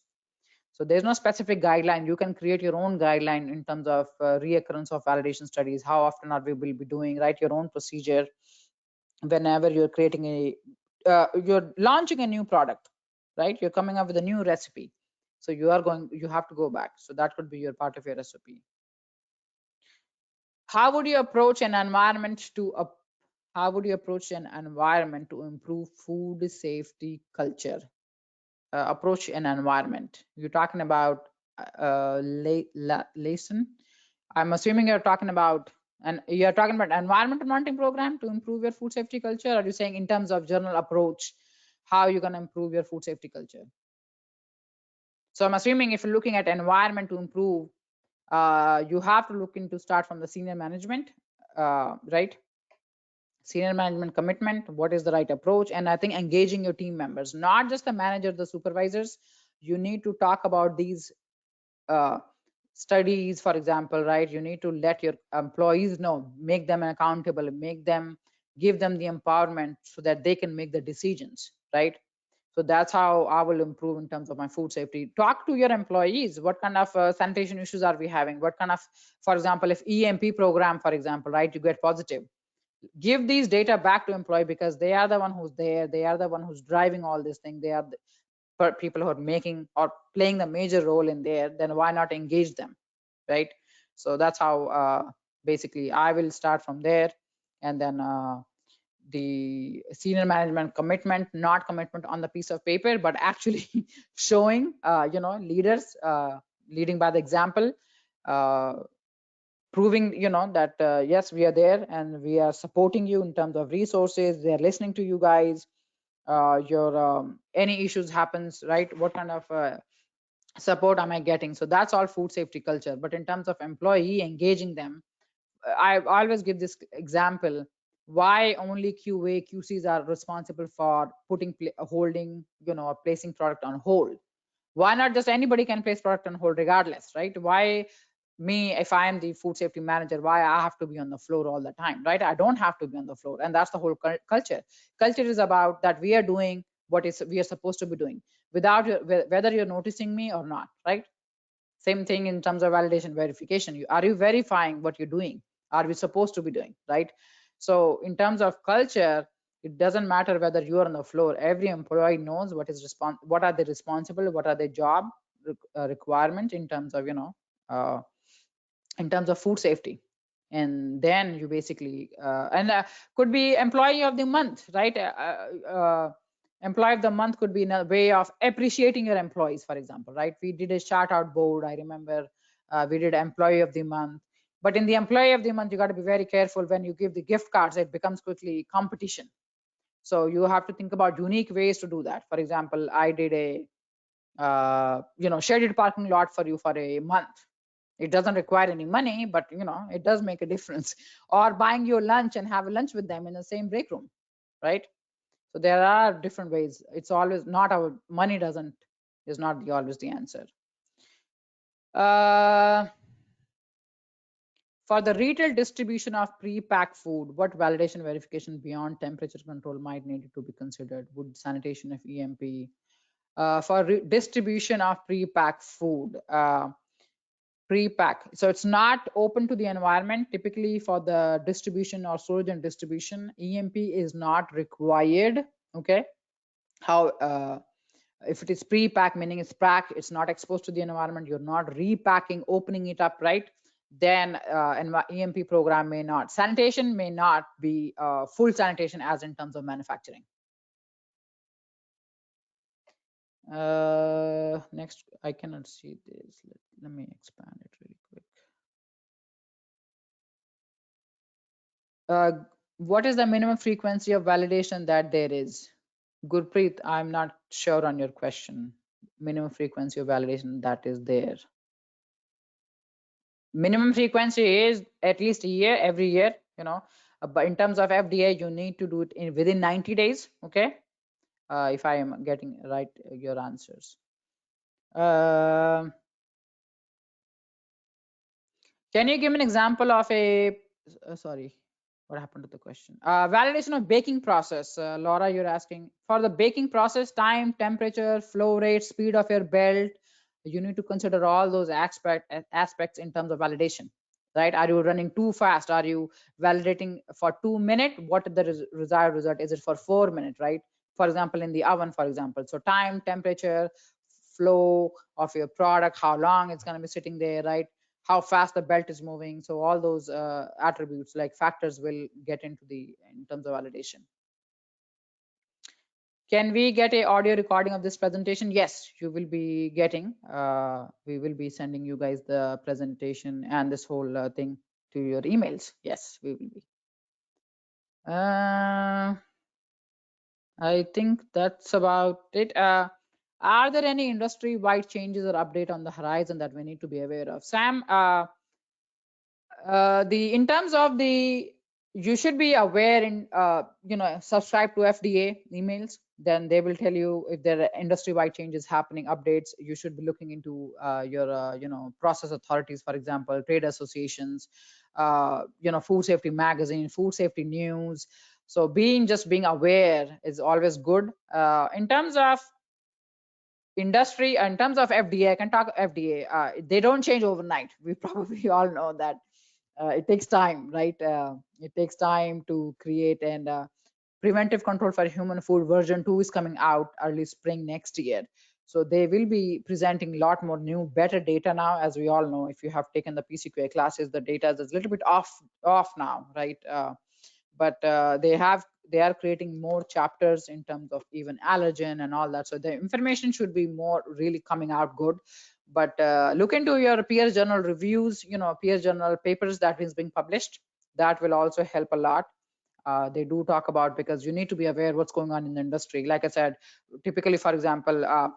So there's no specific guideline. You can create your own guideline in terms of reoccurrence of validation studies. How often are we will be doing? Write your own procedure whenever you're creating you're launching a new product, right? You're coming up with a new recipe. So you have to go back. So that could be your part of your recipe. How would you approach an environment to improve food safety culture? Approach an environment. You're talking about lesson. I'm assuming you're talking about environmental monitoring program to improve your food safety culture. Or are you saying in terms of general approach, how you're going to improve your food safety culture? So I'm assuming if you're looking at environment to improve, you have to look into start from the senior management, right? Senior management commitment, what is the right approach? And I think engaging your team members, not just the manager, the supervisors. You need to talk about these studies, for example, right? You need to let your employees know, make them accountable, give them the empowerment so that they can make the decisions, right? So that's how I will improve in terms of my food safety. Talk to your employees. What kind of sanitation issues are we having? What kind of, for example, if EMP program, for example, right, you get positive, give these data back to employee, because they are the one who's there. They are the one who's driving all this thing. They are the people who are making or playing the major role in there. Then why not engage them, right? So that's how basically I will start from there. And then the senior management commitment, not commitment on the piece of paper, but actually showing leaders leading by the example, proving that yes, we are there and we are supporting you in terms of resources. They are listening to you guys. Your any issues happens, right? What kind of support am I getting? So that's all food safety culture. But in terms of employee engaging them, I always give this example. Why only QA QCs are responsible for holding, or placing product on hold? Why not just anybody can place product on hold regardless, right? Why me, if I am the food safety manager, why I have to be on the floor all the time, right? I don't have to be on the floor. And that's the whole culture. Culture is about that we are doing what is we are supposed to be doing without whether you're noticing me or not, right? Same thing in terms of validation verification. Are you verifying what you're doing? Are we supposed to be doing, right? So in terms of culture, it doesn't matter whether you are on the floor. Every employee knows what are they responsible, what are their job requirements in terms of uh, in terms of food safety. And then you basically and could be employee of the month, right? Employee of the month could be in a way of appreciating your employees, for example, right? We did a shout out board, I remember. We did employee of the month. But in the employee of the month, you got to be very careful when you give the gift cards. It becomes quickly competition. So you have to think about unique ways to do that. For example, I did a shaded parking lot for you for a month. It doesn't require any money, but it does make a difference. Or buying your lunch and have a lunch with them in the same break room, right? So there are different ways. It's always not our money doesn't is not always the answer. For the retail distribution of pre-packed food, what validation verification beyond temperature control might need to be considered? Would sanitation of EMP? For distribution of pre-packed food, pre-pack, so it's not open to the environment. Typically for the distribution or storage and distribution, EMP is not required. Okay, how if it is pre-pack, meaning it's packed, it's not exposed to the environment, you're not repacking, opening it up, right? Then an EMP program may not. Sanitation may not be full sanitation as in terms of manufacturing. Next, I cannot see this. Let me expand it really quick. What is the minimum frequency of validation that there is? Gurpreet, I'm not sure on your question. Minimum frequency of validation that is there. Minimum frequency is at least a year, every year, but in terms of FDA, you need to do it within 90 days. Okay, if I am getting right your answers. Can you give me an example of a sorry, what happened to the question? Validation of baking process. Laura, you're asking for the baking process: time, temperature, flow rate, speed of your belt. You need to consider all those aspects in terms of validation, right? Are you running too fast? Are you validating for 2 minutes? What is the desired result? Is it for 4 minutes, right? For example, in the oven, for example. So time, temperature, flow of your product, how long it's going to be sitting there, right? How fast the belt is moving. So all those attributes, like factors, will get into in terms of validation. Can we get a audio recording of this presentation? Yes, you will be getting. We will be sending you guys the presentation and this whole thing to your emails. Yes, we will be. I think that's about it. Are there any industry-wide changes or update on the horizon that we need to be aware of? Sam, in terms of you should be aware in subscribe to FDA emails. Then they will tell you if there are industry-wide changes happening, updates. You should be looking into your process authorities, for example, trade associations, food safety magazine, food safety news. So being aware is always good. In terms of industry, in terms of FDA, I can talk FDA. They don't change overnight. We probably all know that. It takes time, right? It takes time to create, and preventive control for human food version 2 is coming out early spring next year. So they will be presenting a lot more new, better data now. As we all know, if you have taken the PCQA classes, the data is a little bit off now, right? But they are creating more chapters in terms of even allergen and all that. So the information should be more really coming out good. But look into your peer journal reviews, peer journal papers that is being published. That will also help a lot. They do talk about, because you need to be aware what's going on in the industry. Like I said, typically, for example,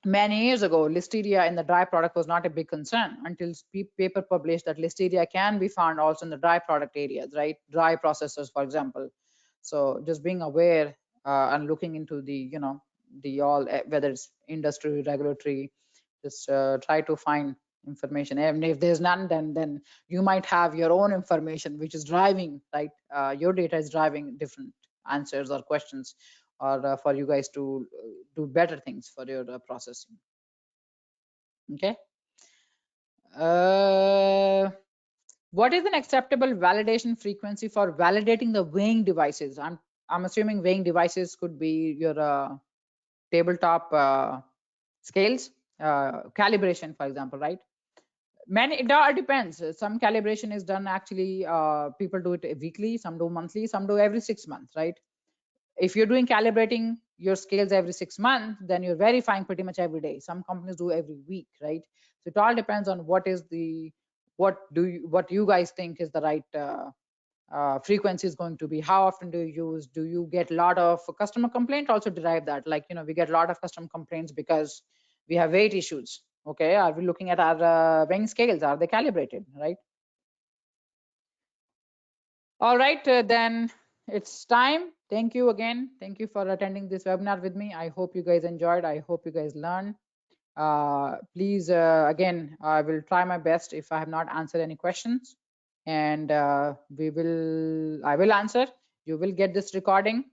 many years ago, listeria in the dry product was not a big concern until paper published that listeria can be found also in the dry product areas, right? Dry processors, for example. So just being aware and looking into the all, whether it's industry, regulatory, just try to find information. And if there's none, then you might have your own information, which is driving, right? Your data is driving different answers or questions, or for you guys to do better things for your processing. Okay. What is an acceptable validation frequency for validating the weighing devices? I'm assuming weighing devices could be your tabletop scales, calibration, for example, right? Many, it all depends. Some calibration is done actually, people do it weekly, some do monthly, some do every 6 months, right? If you're doing calibrating your scales every 6 months, then you're verifying pretty much every day. Some companies do every week, right? So it all depends on what you guys think is the right frequency is going to be. How often do you use? Do you get a lot of customer complaint? Also derive that, like, we get a lot of customer complaints because we have weight issues. Okay, are we looking at our weighing scales? Are they calibrated, right? All right, then it's time. Thank you again. Thank you for attending this webinar with me. I hope you guys enjoyed. I hope you guys learned. Please, again, I will try my best if I have not answered any questions, and I will answer. You will get this recording.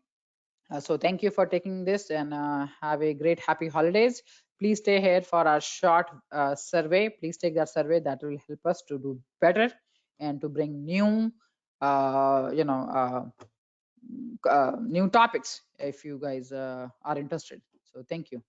So thank you for taking this, and have a great happy holidays. Please stay here for our short survey. Please take that survey. That will help us to do better and to bring new new topics if you guys are interested. So thank you.